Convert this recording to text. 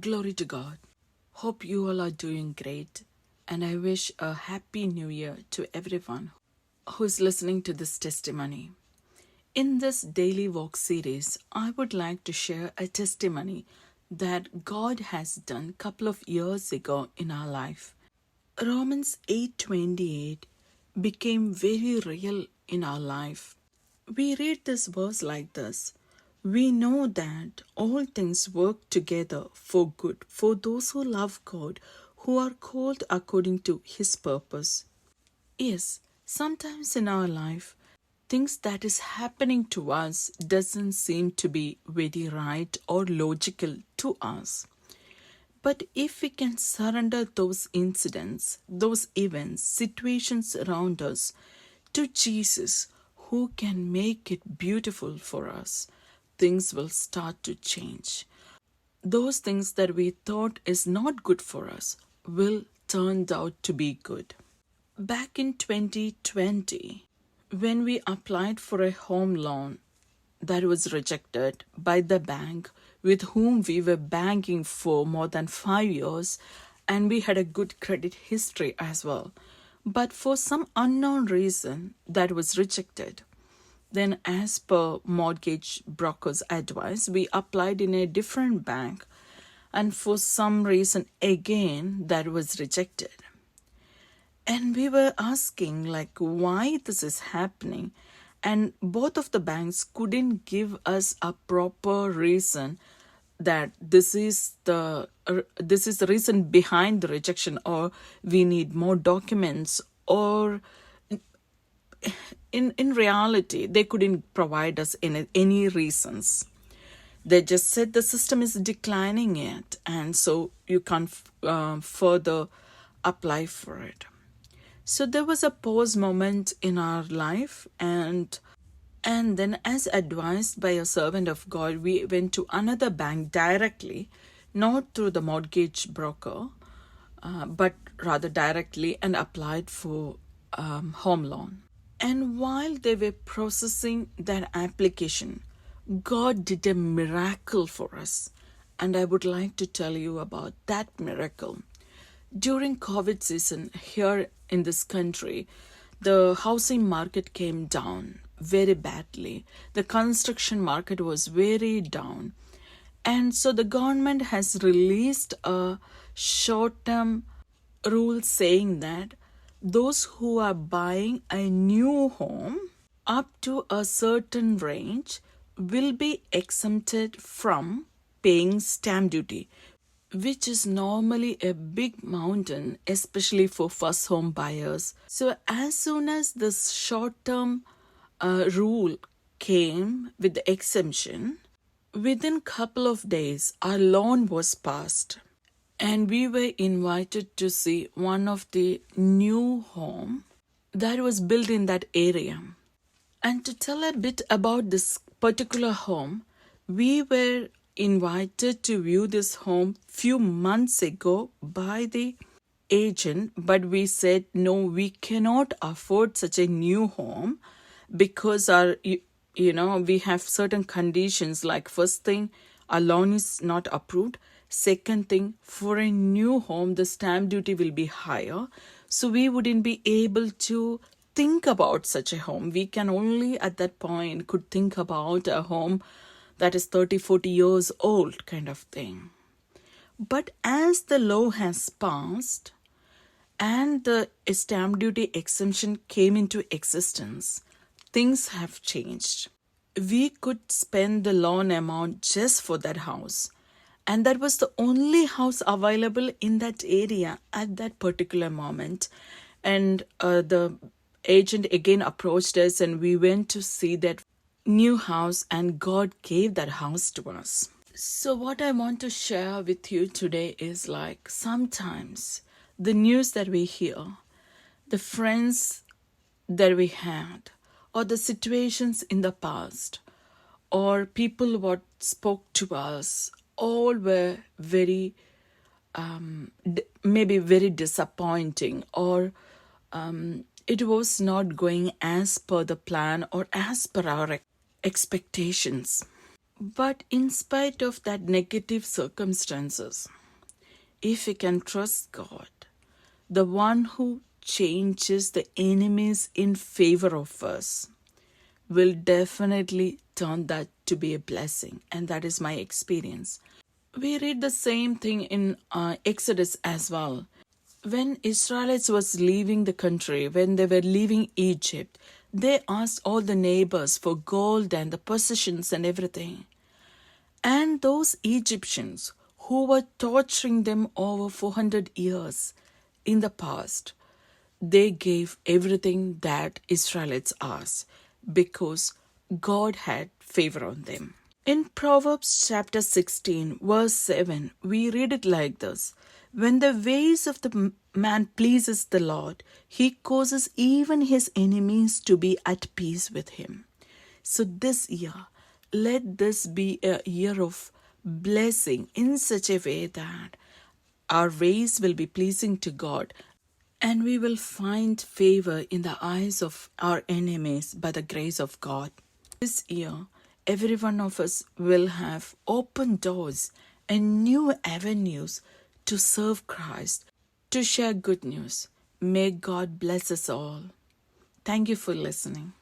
Glory to God. Hope you all are doing great, and I wish a happy new year to everyone who's listening to this testimony. In this daily walk series, I would like to share a testimony that God has done a couple of years ago in our life. Romans 8:28 became very real in our life. We read this verse like this: We know that all things work together for good for those who love God, who are called according to His purpose. Yes, sometimes in our life, things that is happening to us doesn't seem to be very right or logical to us. But if we can surrender those incidents, those events, situations around us to Jesus, who can make it beautiful for us, things will start to change. Those things that we thought is not good for us will turn out to be good. Back in 2020, when we applied for a home loan that was rejected by the bank with whom we were banking for more than 5 years, and we had a good credit history as well. But for some unknown reason, that was rejected. Then, as per mortgage broker's advice, we applied in a different bank, and for some reason again, that was rejected. And we were asking, why this is happening. And both of the banks couldn't give us a proper reason that this is the reason behind the rejection, or we need more documents, or in reality, they couldn't provide us any reasons. They just said the system is declining it, and so you can't further apply for it. So there was a pause moment in our life, and then, as advised by a servant of God, we went to another bank directly, not through the mortgage broker, but rather directly, and applied for home loan. And while they were processing that application, God did a miracle for us. And I would like to tell you about that miracle. During COVID season here in this country, the housing market came down very badly. The construction market was very down. And so the government has released a short-term rule saying that those who are buying a new home up to a certain range will be exempted from paying stamp duty, which is normally a big mountain, especially for first home buyers. So as soon as this short-term rule came with the exemption, within couple of days, our loan was passed. And we were invited to see one of the new home that was built in that area. And to tell a bit about this particular home, we were invited to view this home few months ago by the agent, but we said no, we cannot afford such a new home because we have certain conditions. Like, first thing, our loan is not approved. Second thing, for a new home, the stamp duty will be higher. So we wouldn't be able to think about such a home. We can only at that point could think about a home that is 30, 40 years old kind of thing. But as the law has passed and the stamp duty exemption came into existence, things have changed. We could spend the loan amount just for that house. And that was the only house available in that area at that particular moment. And the agent again approached us, and we went to see that new house, and God gave that house to us. So what I want to share with you today is, sometimes the news that we hear, the friends that we had, or the situations in the past, or people what spoke to us, all were very, maybe very disappointing, or it was not going as per the plan or as per our expectations. But in spite of that negative circumstances, if we can trust God, the one who changes the enemies in favor of us, will definitely turn that to be a blessing. And that is my experience. We read the same thing in Exodus as well. When Israelites was leaving the country, when they were leaving Egypt, they asked all the neighbors for gold and the possessions and everything. And those Egyptians who were torturing them over 400 years in the past, they gave everything that Israelites asked because God had favor on them. In Proverbs chapter 16, verse 7, we read it like this: When the ways of the man pleases the Lord, he causes even his enemies to be at peace with him. So this year, let this be a year of blessing in such a way that our ways will be pleasing to God and we will find favor in the eyes of our enemies by the grace of God. This year, every one of us will have open doors and new avenues to serve Christ, to share good news. May God bless us all. Thank you for listening.